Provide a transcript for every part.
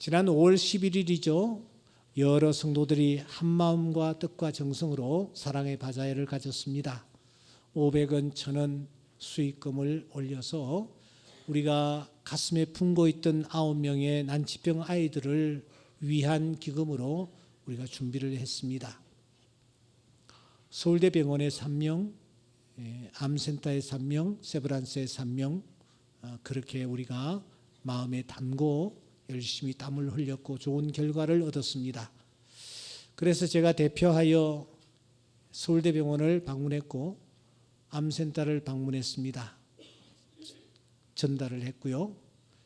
지난 5월 11일이죠. 여러 성도들이 한마음과 뜻과 정성으로 사랑의 바자회를 가졌습니다. 500원, 1000원 수익금을 올려서 우리가 가슴에 품고 있던 9명의 난치병 아이들을 위한 기금으로 우리가 준비를 했습니다. 서울대병원에 3명, 암센터에 3명, 세브란스에 3명, 그렇게 우리가 마음에 담고 열심히 땀을 흘렸고 좋은 결과를 얻었습니다. 그래서 제가 대표하여 서울대병원을 방문했고 암센터를 방문했습니다. 전달을 했고요.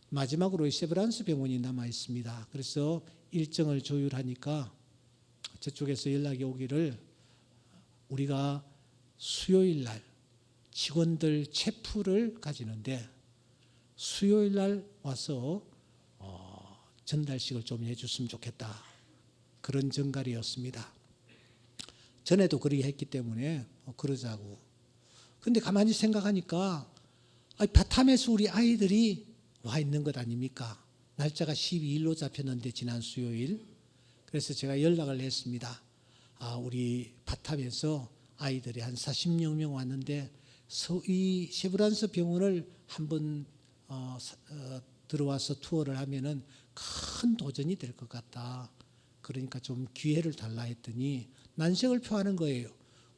마지막으로 세브란스 병원이 남아 있습니다. 그래서 일정을 조율하니까 저쪽에서 연락이 오기를 우리가 수요일 날 직원들 체프를 가지는데 수요일 날 와서 전달식을 좀 해줬으면 좋겠다. 그런 전갈이었습니다. 전에도 그렇게 했기 때문에 그러자고. 근데 가만히 생각하니까 바탐에서 우리 아이들이 와 있는 것 아닙니까? 날짜가 12일로 잡혔는데 지난 수요일. 그래서 제가 연락을 했습니다. 우리 바탐에서 아이들이 한 40여 명 왔는데 이 세브란스 병원을 한번 들어와서 투어를 하면은 큰 도전이 될 것 같다. 그러니까 좀 기회를 달라 했더니 난색을 표하는 거예요.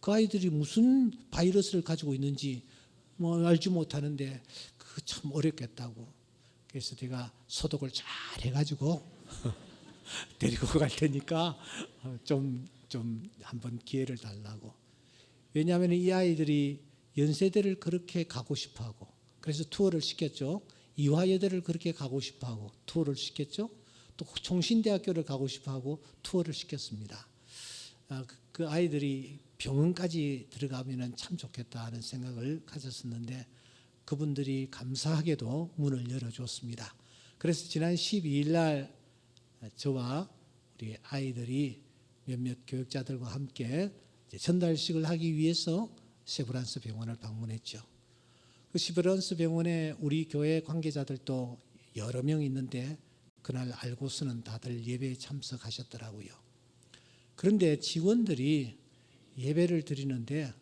그 아이들이 무슨 바이러스를 가지고 있는지 알지 못하는데 그거 참 어렵겠다고. 그래서 제가 소독을 잘 해가지고 데리고 갈 테니까 좀 한번 기회를 달라고. 왜냐하면 이 아이들이 연세대를 그렇게 가고 싶어하고 그래서 투어를 시켰죠. 이화여대를 그렇게 가고 싶어하고 투어를 시켰죠. 또 총신대학교를 가고 싶어하고 투어를 시켰습니다. 그 아이들이 병원까지 들어가면 참 좋겠다 하는 생각을 가졌었는데 그분들이 감사하게도 문을 열어줬습니다. 그래서 지난 12일 날 저와 우리 아이들이 몇몇 교육자들과 함께 전달식을 하기 위해서 세브란스 병원을 방문했죠. 그 세브란스 병원에 우리 교회 관계자들도 여러 명 있는데 그날 알고서는 다들 예배에 참석하셨더라고요. 그런데 직원들이 예배를 드리는데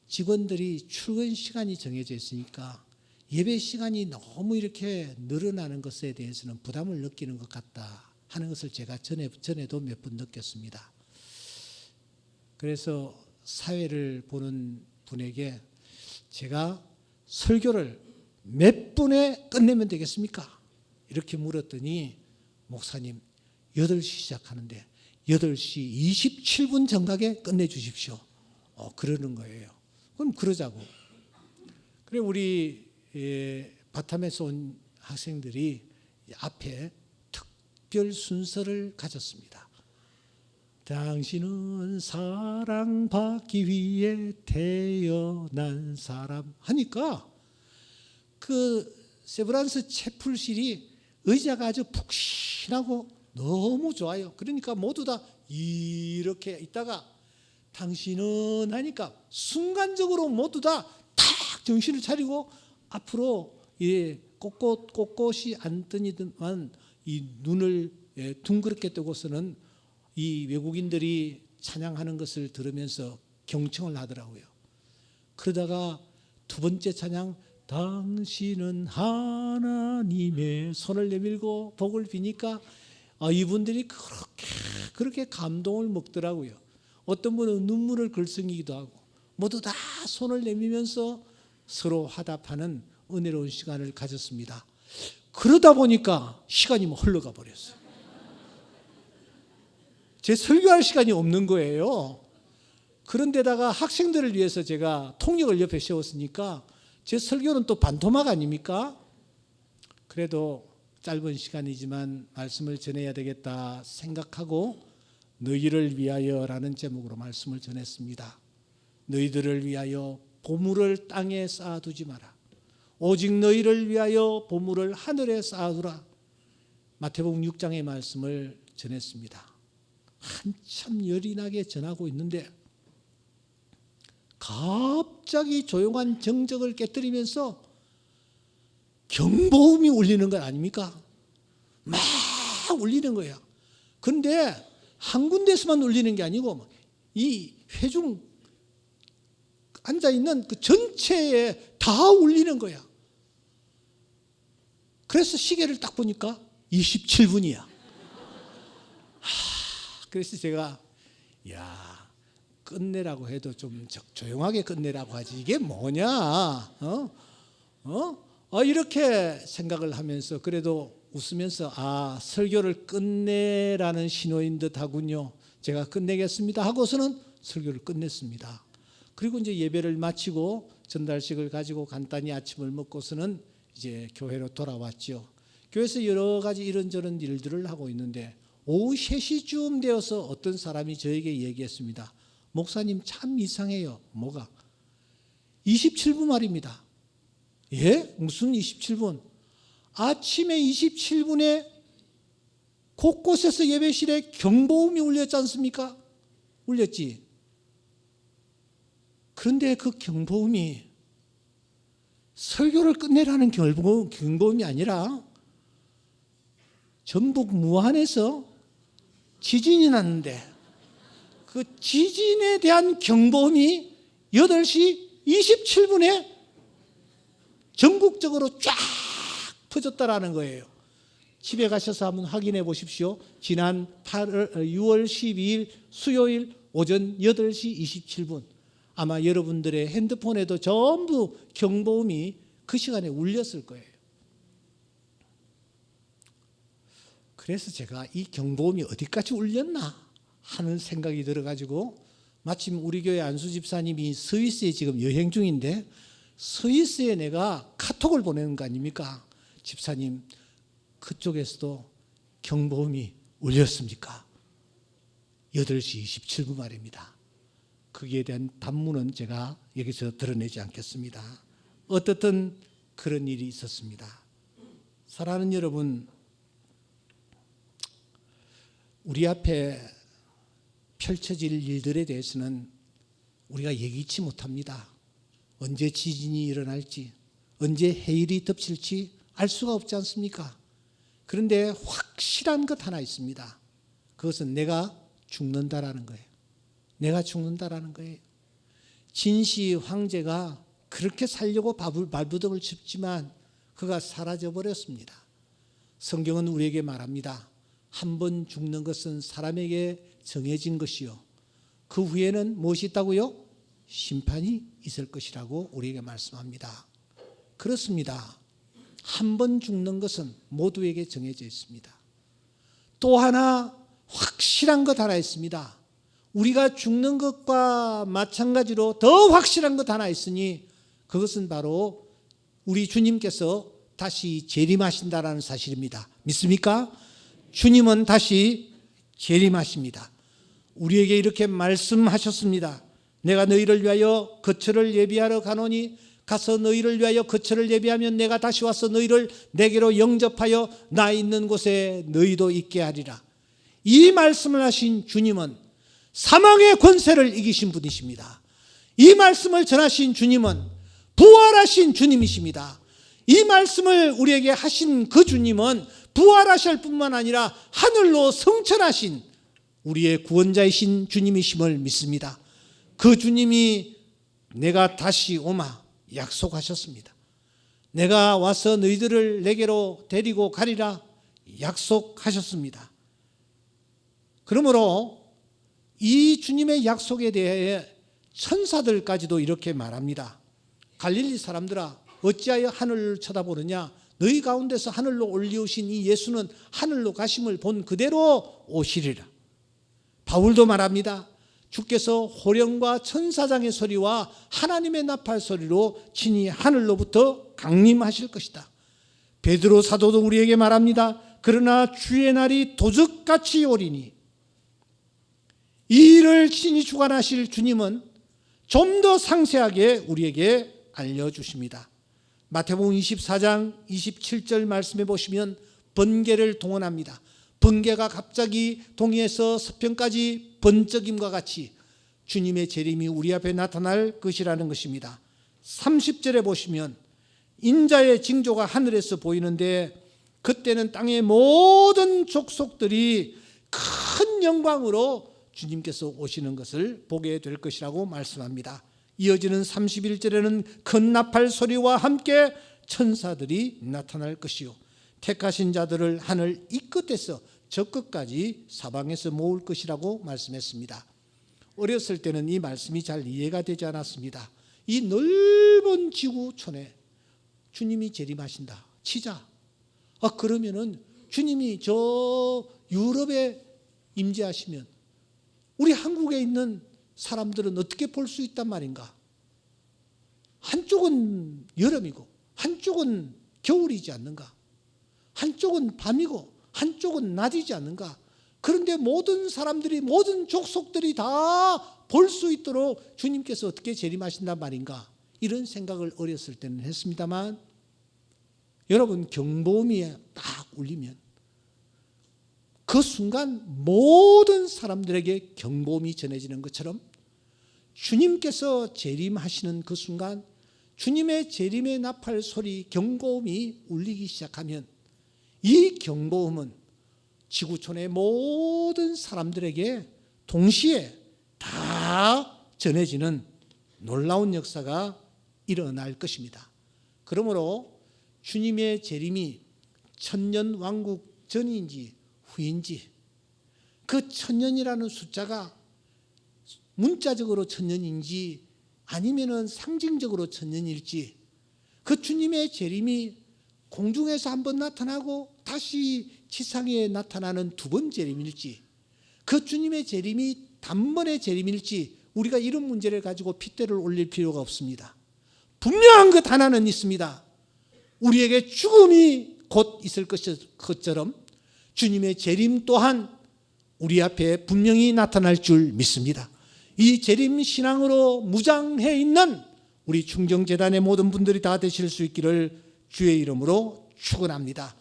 직원들이 출근 시간이 정해져 있으니까 예배 시간이 너무 이렇게 늘어나는 것에 대해서는 부담을 느끼는 것 같다 하는 것을 제가 전에도 몇 번 느꼈습니다. 그래서 사회를 보는 분에게 제가 설교를 몇 분에 끝내면 되겠습니까? 이렇게 물었더니 목사님 8시 시작하는데 8시 27분 정각에 끝내주십시오. 그러는 거예요. 그럼 그러자고. 그래 우리 바탐에서 온 학생들이 앞에 특별 순서를 가졌습니다. 당신은 사랑받기 위해 태어난 사람 하니까 그 세브란스 채플실이 의자가 아주 푹신하고 너무 좋아요. 그러니까 모두 다 이렇게 있다가 당신은 하니까 순간적으로 모두 다 탁 정신을 차리고 앞으로 꼿꼿이 앉더니만 이 눈을 둥그렇게 뜨고서는 이 외국인들이 찬양하는 것을 들으면서 경청을 하더라고요. 그러다가 두 번째 찬양 당신은 하나님의 손을 내밀고 복을 비니까 이분들이 그렇게 감동을 먹더라고요. 어떤 분은 눈물을 글썽이기도 하고 모두 다 손을 내밀면서 서로 화답하는 은혜로운 시간을 가졌습니다. 그러다 보니까 시간이 흘러가 버렸어요. 제 설교할 시간이 없는 거예요. 그런데다가 학생들을 위해서 제가 통역을 옆에 세웠으니까 제 설교는 또 반토막 아닙니까? 그래도 짧은 시간이지만 말씀을 전해야 되겠다 생각하고 너희를 위하여라는 제목으로 말씀을 전했습니다. 너희들을 위하여 보물을 땅에 쌓아두지 마라. 오직 너희를 위하여 보물을 하늘에 쌓아두라. 마태복음 6장의 말씀을 전했습니다. 한참 열이 나게 전하고 있는데 갑자기 조용한 정적을 깨뜨리면서 경보음이 울리는 것 아닙니까? 막 울리는 거야. 그런데 한 군데서만 울리는 게 아니고 이 회중 앉아있는 그 전체에 다 울리는 거야. 그래서 시계를 딱 보니까 27분이야. 그래서 제가 끝내라고 해도 좀 조용하게 끝내라고 하지 이게 뭐냐 이렇게 생각을 하면서 그래도 웃으면서 설교를 끝내라는 신호인 듯 하군요. 제가 끝내겠습니다 하고서는 설교를 끝냈습니다. 그리고 이제 예배를 마치고 전달식을 가지고 간단히 아침을 먹고서는 이제 교회로 돌아왔죠. 교회에서 여러 가지 이런저런 일들을 하고 있는데 오후 3시쯤 되어서 어떤 사람이 저에게 얘기했습니다. 목사님 참 이상해요. 뭐가? 27분 말입니다. 예? 무슨 27분? 아침에 27분에 곳곳에서 예배실에 경보음이 울렸지 않습니까? 울렸지. 그런데 그 경보음이 설교를 끝내라는 경보음이 아니라 전북 무안에서 지진이 났는데 그 지진에 대한 경보음이 8시 27분에 전국적으로 쫙 퍼졌다라는 거예요. 집에 가셔서 한번 확인해 보십시오. 지난 6월 12일 수요일 오전 8시 27분 아마 여러분들의 핸드폰에도 전부 경보음이 그 시간에 울렸을 거예요. 그래서 제가 이 경보음이 어디까지 울렸나 하는 생각이 들어가지고 마침 우리 교회 안수 집사님이 스위스에 지금 여행 중인데 스위스에 내가 카톡을 보내는 거 아닙니까? 집사님 그쪽에서도 경보음이 울렸습니까? 8시 27분 말입니다. 거기에 대한 단문은 제가 여기서 드러내지 않겠습니다. 어떻든 그런 일이 있었습니다. 사랑하는 여러분, 우리 앞에 펼쳐질 일들에 대해서는 우리가 예기치 못합니다. 언제 지진이 일어날지, 언제 해일이 덮칠지 알 수가 없지 않습니까? 그런데 확실한 것 하나 있습니다. 그것은 내가 죽는다라는 거예요. 내가 죽는다라는 거예요. 진시 황제가 그렇게 살려고 발부둥을 쳤지만 그가 사라져 버렸습니다. 성경은 우리에게 말합니다. 한 번 죽는 것은 사람에게 정해진 것이요. 그 후에는 무엇이 있다고요? 심판이 있을 것이라고 우리에게 말씀합니다. 그렇습니다. 한 번 죽는 것은 모두에게 정해져 있습니다. 또 하나 확실한 것 하나 있습니다. 우리가 죽는 것과 마찬가지로 더 확실한 것 하나 있으니 그것은 바로 우리 주님께서 다시 재림하신다라는 사실입니다. 믿습니까? 주님은 다시 재림하십니다. 우리에게 이렇게 말씀하셨습니다. 내가 너희를 위하여 거처를 예비하러 가노니 가서 너희를 위하여 거처를 예비하면 내가 다시 와서 너희를 내게로 영접하여 나 있는 곳에 너희도 있게 하리라. 이 말씀을 하신 주님은 사망의 권세를 이기신 분이십니다. 이 말씀을 전하신 주님은 부활하신 주님이십니다. 이 말씀을 우리에게 하신 그 주님은 부활하실 뿐만 아니라 하늘로 승천하신 우리의 구원자이신 주님이심을 믿습니다. 그 주님이 내가 다시 오마 약속하셨습니다. 내가 와서 너희들을 내게로 데리고 가리라 약속하셨습니다. 그러므로 이 주님의 약속에 대해 천사들까지도 이렇게 말합니다. 갈릴리 사람들아 어찌하여 하늘을 쳐다보느냐? 너희 가운데서 하늘로 올리우신 이 예수는 하늘로 가심을 본 그대로 오시리라. 바울도 말합니다. 주께서 호령과 천사장의 소리와 하나님의 나팔 소리로 친히 하늘로부터 강림하실 것이다. 베드로 사도도 우리에게 말합니다. 그러나 주의 날이 도적같이 오리니 이 일을 친히 주관하실 주님은 좀 더 상세하게 우리에게 알려주십니다. 마태복음 24장 27절 말씀해 보시면 번개를 동원합니다. 번개가 갑자기 동해에서 서편까지 번쩍임과 같이 주님의 재림이 우리 앞에 나타날 것이라는 것입니다. 30절에 보시면 인자의 징조가 하늘에서 보이는데 그때는 땅의 모든 족속들이 큰 영광으로 주님께서 오시는 것을 보게 될 것이라고 말씀합니다. 이어지는 31절에는 큰 나팔 소리와 함께 천사들이 나타날 것이요 택하신 자들을 하늘 이 끝에서 저 끝까지 사방에서 모을 것이라고 말씀했습니다. 어렸을 때는 이 말씀이 잘 이해가 되지 않았습니다. 이 넓은 지구촌에 주님이 재림하신다 치자, 그러면은 주님이 저 유럽에 임재하시면 우리 한국에 있는 사람들은 어떻게 볼 수 있단 말인가? 한쪽은 여름이고 한쪽은 겨울이지 않는가? 한쪽은 밤이고 한쪽은 낮이지 않는가? 그런데 모든 사람들이, 모든 족속들이 다 볼 수 있도록 주님께서 어떻게 재림하신단 말인가? 이런 생각을 어렸을 때는 했습니다만, 여러분, 경보음이 딱 울리면 그 순간 모든 사람들에게 경보음이 전해지는 것처럼 주님께서 재림하시는 그 순간 주님의 재림의 나팔 소리, 경보음이 울리기 시작하면 이 경보음은 지구촌의 모든 사람들에게 동시에 다 전해지는 놀라운 역사가 일어날 것입니다. 그러므로 주님의 재림이 천년왕국 전인지 후인지, 그 천년이라는 숫자가 문자적으로 천년인지 아니면은 상징적으로 천년일지, 그 주님의 재림이 공중에서 한번 나타나고 다시 지상에 나타나는 두 번 재림일지, 그 주님의 재림이 단번에 재림일지, 우리가 이런 문제를 가지고 핏대를 올릴 필요가 없습니다. 분명한 것 하나는 있습니다. 우리에게 죽음이 곧 있을 것처럼 주님의 재림 또한 우리 앞에 분명히 나타날 줄 믿습니다. 이 재림 신앙으로 무장해 있는 우리 충정재단의 모든 분들이 다 되실 수 있기를 주의 이름으로 축원합니다.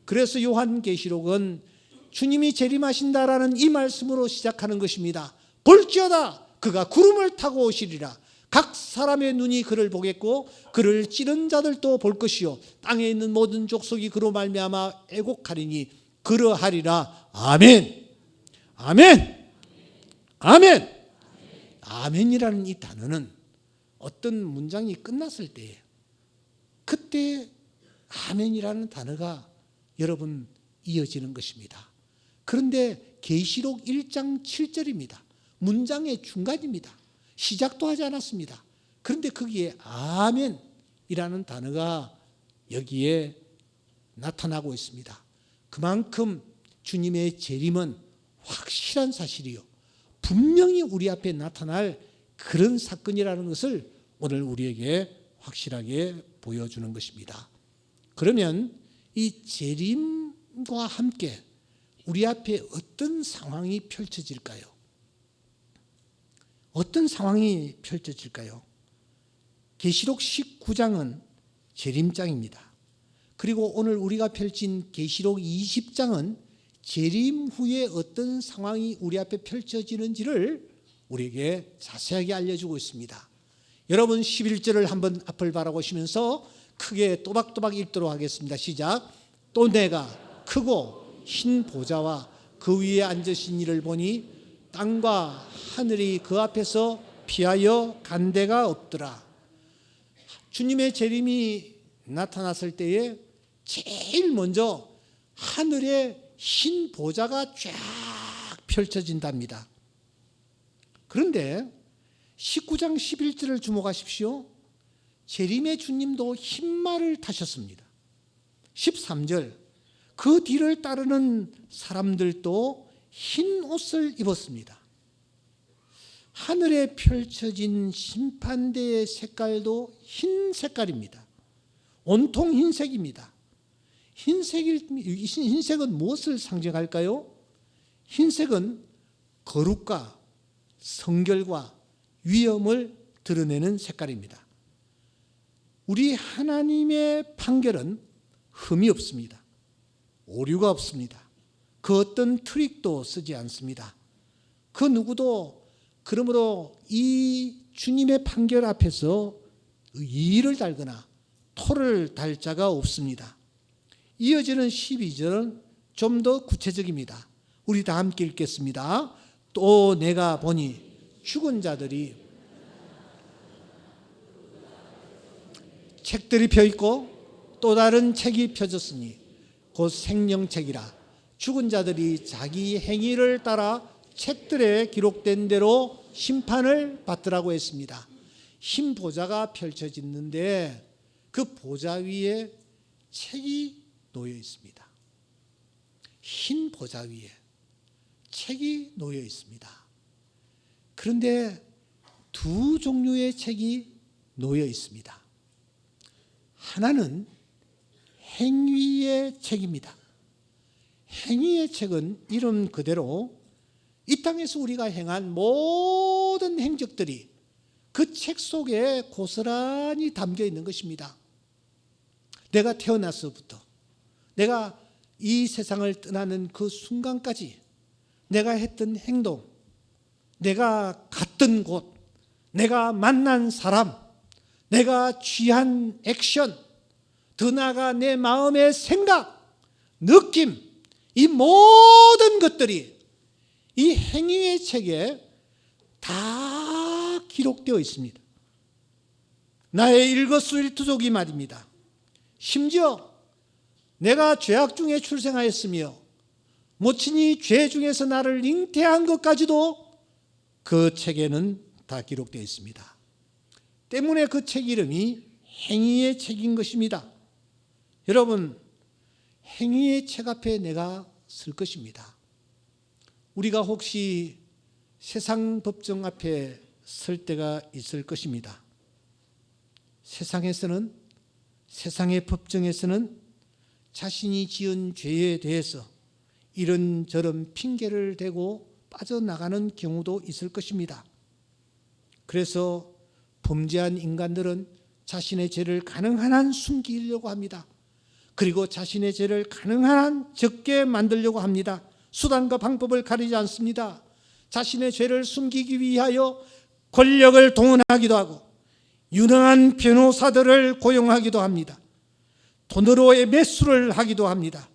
그래서 요한계시록은 주님이 재림하신다라는 이 말씀으로 시작하는 것입니다. 볼지어다 그가 구름을 타고 오시리라. 각 사람의 눈이 그를 보겠고 그를 찌른 자들도 볼 것이요 땅에 있는 모든 족속이 그로 말미암아 애곡하리니 그러하리라. 아멘. 아멘. 아멘. 아멘이라는 이 단어는 어떤 문장이 끝났을 때에 그때 아멘이라는 단어가 여러분 이어지는 것입니다. 그런데 계시록 1장 7절입니다. 문장의 중간입니다. 시작도 하지 않았습니다. 그런데 거기에 아멘이라는 단어가 여기에 나타나고 있습니다. 그만큼 주님의 재림은 확실한 사실이요 분명히 우리 앞에 나타날 그런 사건이라는 것을 오늘 우리에게 확실하게 보여주는 것입니다. 그러면 이 재림과 함께 우리 앞에 어떤 상황이 펼쳐질까요? 어떤 상황이 펼쳐질까요? 계시록 19장은 재림장입니다. 그리고 오늘 우리가 펼친 계시록 20장은 재림 후에 어떤 상황이 우리 앞에 펼쳐지는지를 우리에게 자세하게 알려주고 있습니다. 여러분 11절을 한번 앞을 바라보시면서 크게 또박또박 읽도록 하겠습니다. 시작. 또 내가 크고 흰 보좌와 그 위에 앉으신 이를 보니 땅과 하늘이 그 앞에서 피하여 간 데가 없더라. 주님의 재림이 나타났을 때에 제일 먼저 하늘에 흰 보좌가 쫙 펼쳐진답니다. 그런데 19장 11절을 주목하십시오. 재림의 주님도 흰 말을 타셨습니다. 13절 그 뒤를 따르는 사람들도 흰 옷을 입었습니다. 하늘에 펼쳐진 심판대의 색깔도 흰 색깔입니다. 온통 흰색입니다. 흰색은 무엇을 상징할까요? 흰색은 거룩과 성결과 위엄을 드러내는 색깔입니다. 우리 하나님의 판결은 흠이 없습니다. 오류가 없습니다. 그 어떤 트릭도 쓰지 않습니다. 그 누구도 그러므로 이 주님의 판결 앞에서 이의를 달거나 토를 달 자가 없습니다. 이어지는 12절은 좀 더 구체적입니다. 우리 다 함께 읽겠습니다. 또 내가 보니 죽은 자들이 책들이 펴있고 또 다른 책이 펴졌으니 곧 생명책이라. 죽은 자들이 자기 행위를 따라 책들에 기록된 대로 심판을 받더라고 했습니다. 흰 보좌가 펼쳐지는데 그 보좌 위에 책이 놓여 있습니다. 흰 보좌 위에 책이 놓여 있습니다. 그런데 두 종류의 책이 놓여 있습니다. 하나는 행위의 책입니다. 행위의 책은 이름 그대로 이 땅에서 우리가 행한 모든 행적들이 그 책 속에 고스란히 담겨 있는 것입니다. 내가 태어나서부터 내가 이 세상을 떠나는 그 순간까지 내가 했던 행동, 내가 갔던 곳, 내가 만난 사람, 내가 취한 액션, 더 나아가 내 마음의 생각, 느낌, 이 모든 것들이 이 행위의 책에 다 기록되어 있습니다. 나의 일거수일투족이 말입니다. 심지어 내가 죄악 중에 출생하였으며 모친이 죄 중에서 나를 잉태한 것까지도 그 책에는 다 기록되어 있습니다. 때문에 그 책 이름이 행위의 책인 것입니다. 여러분, 행위의 책 앞에 내가 설 것입니다. 우리가 혹시 세상 법정 앞에 설 때가 있을 것입니다. 세상에서는, 세상의 법정에서는 자신이 지은 죄에 대해서 이런저런 핑계를 대고 빠져나가는 경우도 있을 것입니다. 그래서 범죄한 인간들은 자신의 죄를 가능한 한 숨기려고 합니다. 그리고 자신의 죄를 가능한 한 적게 만들려고 합니다. 수단과 방법을 가리지 않습니다. 자신의 죄를 숨기기 위하여 권력을 동원하기도 하고 유능한 변호사들을 고용하기도 합니다. 돈으로의 매수를 하기도 합니다.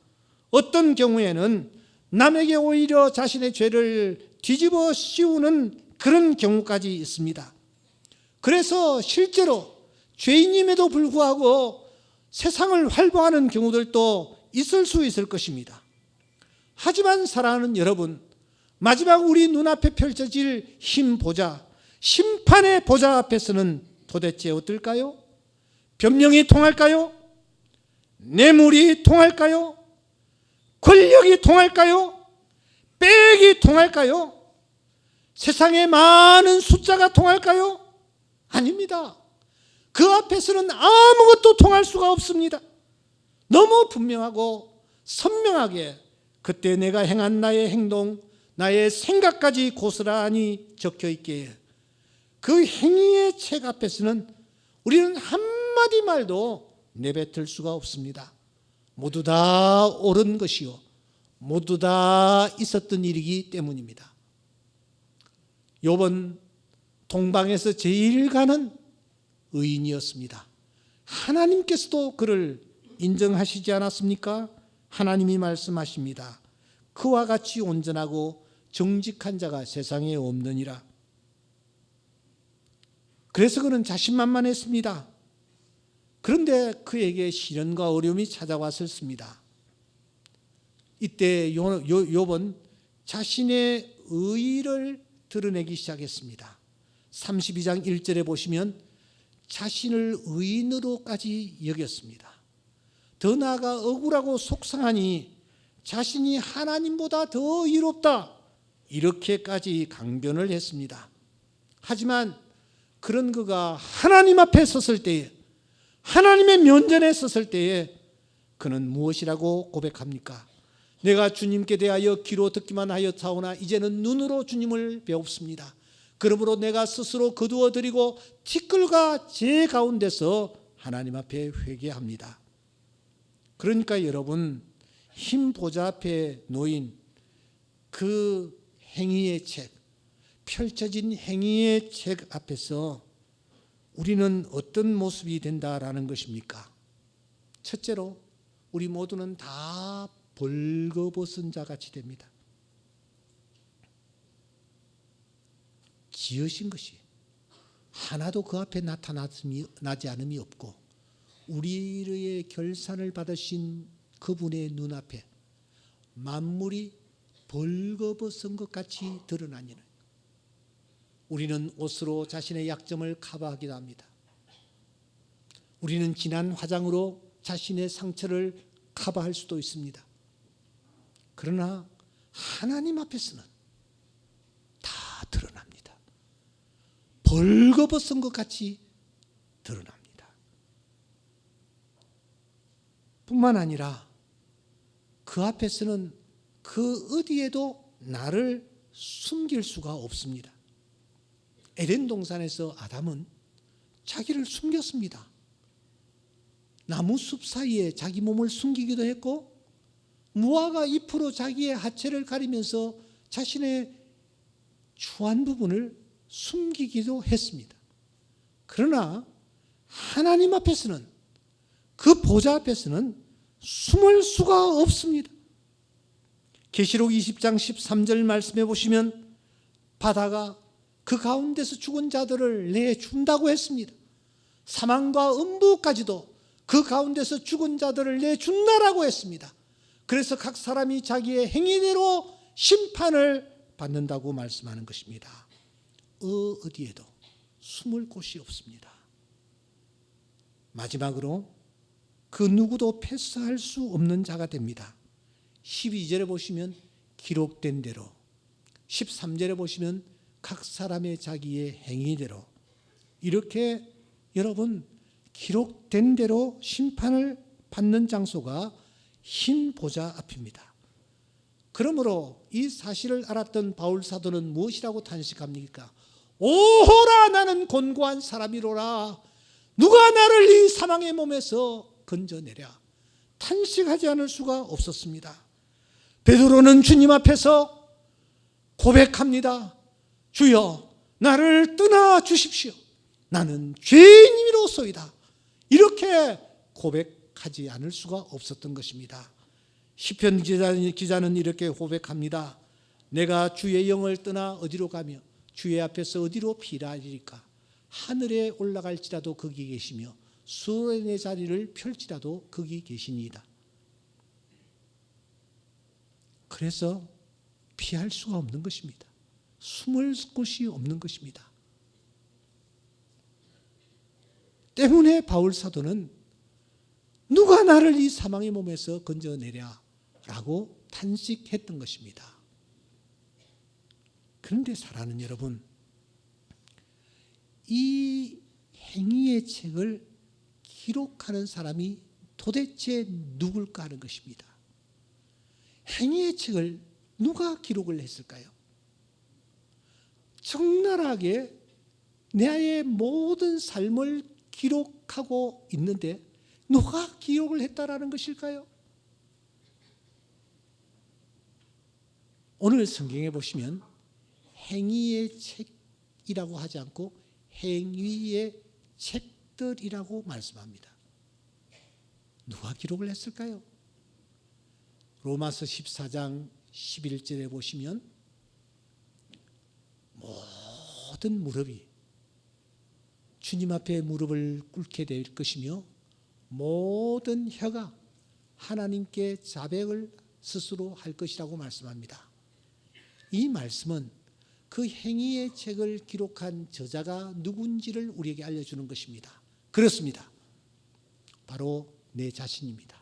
어떤 경우에는 남에게 오히려 자신의 죄를 뒤집어 씌우는 그런 경우까지 있습니다. 그래서 실제로 죄인임에도 불구하고 세상을 활보하는 경우들도 있을 수 있을 것입니다. 하지만 사랑하는 여러분, 마지막 우리 눈앞에 펼쳐질 흰 보좌, 심판의 보좌 앞에서는 도대체 어떨까요? 변명이 통할까요? 뇌물이 통할까요? 권력이 통할까요? 빼기 통할까요? 세상의 많은 숫자가 통할까요? 아닙니다. 그 앞에서는 아무것도 통할 수가 없습니다. 너무 분명하고 선명하게 그때 내가 행한 나의 행동, 나의 생각까지 고스란히 적혀있기에 그 행위의 책 앞에서는 우리는 한마디 말도 내뱉을 수가 없습니다. 모두 다 옳은 것이요 모두 다 있었던 일이기 때문입니다. 욥은 동방에서 제일 가는 의인이었습니다. 하나님께서도 그를 인정하시지 않았습니까? 하나님이 말씀하십니다. 그와 같이 온전하고 정직한 자가 세상에 없느니라. 그래서 그는 자신만만했습니다. 그런데 그에게 시련과 어려움이 찾아왔었습니다. 이때 욥은 자신의 의의를 드러내기 시작했습니다. 32장 1절에 보시면 자신을 의인으로까지 여겼습니다. 더 나아가 억울하고 속상하니 자신이 하나님보다 더 의롭다 이렇게까지 강변을 했습니다. 하지만 그런 그가 하나님 앞에 섰을 때에, 하나님의 면전에 섰을 때에 그는 무엇이라고 고백합니까? 내가 주님께 대하여 귀로 듣기만 하였사오나 이제는 눈으로 주님을 배웁습니다. 그러므로 내가 스스로 거두어드리고 티끌과 제 가운데서 하나님 앞에 회개합니다. 그러니까 여러분, 흰 보좌 앞에 놓인 그 행위의 책, 펼쳐진 행위의 책 앞에서 우리는 어떤 모습이 된다라는 것입니까? 첫째로 우리 모두는 다 벌거벗은 자 같이 됩니다. 지으신 것이 하나도 그 앞에 나지 않음이 없고 우리의 결산을 받으신 그분의 눈앞에 만물이 벌거벗은 것 같이 드러나니는 우리는 옷으로 자신의 약점을 커버하기도 합니다. 우리는 진한 화장으로 자신의 상처를 커버할 수도 있습니다. 그러나 하나님 앞에서는 다 드러납니다. 벌거벗은 것 같이 드러납니다. 뿐만 아니라 그 앞에서는 그 어디에도 나를 숨길 수가 없습니다. 에덴 동산에서 아담은 자기를 숨겼습니다. 나무숲 사이에 자기 몸을 숨기기도 했고 무화과 잎으로 자기의 하체를 가리면서 자신의 추한 부분을 숨기기도 했습니다. 그러나 하나님 앞에서는 그 보좌 앞에서는 숨을 수가 없습니다. 계시록 20장 13절 말씀해 보시면 바다가 그 가운데서 죽은 자들을 내준다고 했습니다. 사망과 음부까지도 그 가운데서 죽은 자들을 내준다라고 했습니다. 그래서 각 사람이 자기의 행위대로 심판을 받는다고 말씀하는 것입니다. 어디에도 숨을 곳이 없습니다. 마지막으로 그 누구도 패스할 수 없는 자가 됩니다. 12절에 보시면 기록된 대로, 13절에 보시면 각 사람의 자기의 행위대로, 이렇게 여러분 기록된 대로 심판을 받는 장소가 흰 보좌 앞입니다. 그러므로 이 사실을 알았던 바울 사도는 무엇이라고 탄식합니까? 오호라 나는 곤고한 사람이로라. 누가 나를 이 사망의 몸에서 건져내랴. 탄식하지 않을 수가 없었습니다. 베드로는 주님 앞에서 고백합니다. 주여 나를 떠나 주십시오. 나는 죄인이로소이다. 이렇게 고백하지 않을 수가 없었던 것입니다. 시편 기자는 이렇게 고백합니다. 내가 주의 영을 떠나 어디로 가며 주의 앞에서 어디로 피하리까? 하늘에 올라갈지라도 거기 계시며 수련의 자리를 펼지라도 거기 계시니이다. 그래서 피할 수가 없는 것입니다. 숨을 곳이 없는 것입니다. 때문에 바울 사도는 누가 나를 이 사망의 몸에서 건져내랴 라고 탄식했던 것입니다. 그런데 사랑하는 여러분, 이 행위의 책을 기록하는 사람이 도대체 누굴까 하는 것입니다. 행위의 책을 누가 기록을 했을까요? 적나라하게 나의 모든 삶을 기록하고 있는데 누가 기록을 했다라는 것일까요? 오늘 성경에 보시면 행위의 책이라고 하지 않고 행위의 책들이라고 말씀합니다. 누가 기록을 했을까요? 로마서 14장 11절에 보시면 모든 무릎이 주님 앞에 무릎을 꿇게 될 것이며 모든 혀가 하나님께 자백을 스스로 할 것이라고 말씀합니다. 이 말씀은 그 행위의 책을 기록한 저자가 누군지를 우리에게 알려주는 것입니다. 그렇습니다. 바로 내 자신입니다.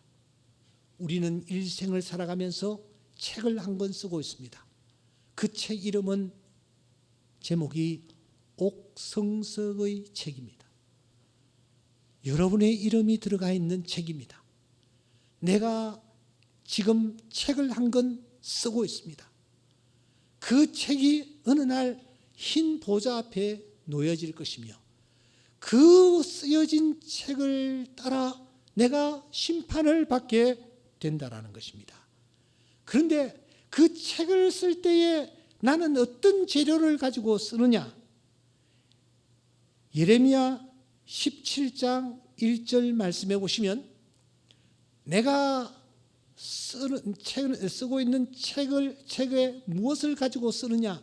우리는 일생을 살아가면서 책을 한 권 쓰고 있습니다. 그 책 이름은 제목이 옥성석의 책입니다. 여러분의 이름이 들어가 있는 책입니다. 내가 지금 책을 한 권 쓰고 있습니다. 그 책이 어느 날 흰 보좌 앞에 놓여질 것이며 그 쓰여진 책을 따라 내가 심판을 받게 된다라는 것입니다. 그런데 그 책을 쓸 때에 나는 어떤 재료를 가지고 쓰느냐? 예레미야 17장 1절 말씀해 보시면 내가 쓰고 있는 책에 무엇을 가지고 쓰느냐?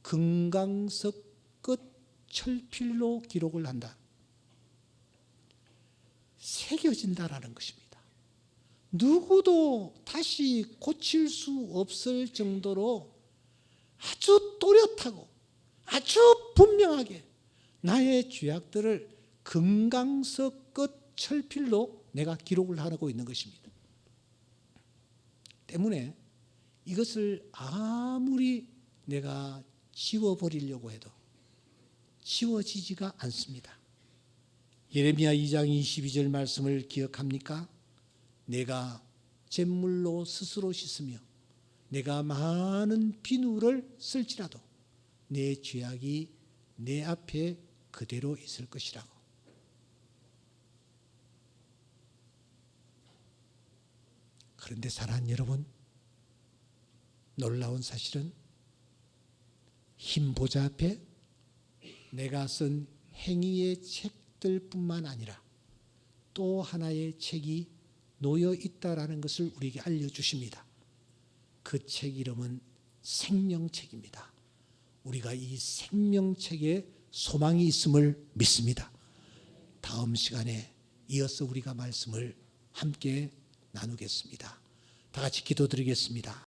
금강석 끝 철필로 기록을 한다. 새겨진다라는 것입니다. 누구도 다시 고칠 수 없을 정도로 아주 또렷하고 아주 분명하게 나의 죄악들을 금강석 끝 철필로 내가 기록을 하고 있는 것입니다. 때문에 이것을 아무리 내가 지워버리려고 해도 지워지지가 않습니다. 예레미야 2장 22절 말씀을 기억합니까? 내가 잿물로 스스로 씻으며 내가 많은 비누를 쓸지라도 내 죄악이 내 앞에 그대로 있을 것이라고. 그런데 사랑하는 여러분, 놀라운 사실은 흰보자 앞에 내가 쓴 행위의 책들뿐만 아니라 또 하나의 책이 놓여 있다라는 것을 우리에게 알려주십니다. 그 책 이름은 생명책입니다. 우리가 이 생명책에 소망이 있음을 믿습니다. 다음 시간에 이어서 우리가 말씀을 함께 나누겠습니다. 다 같이 기도드리겠습니다.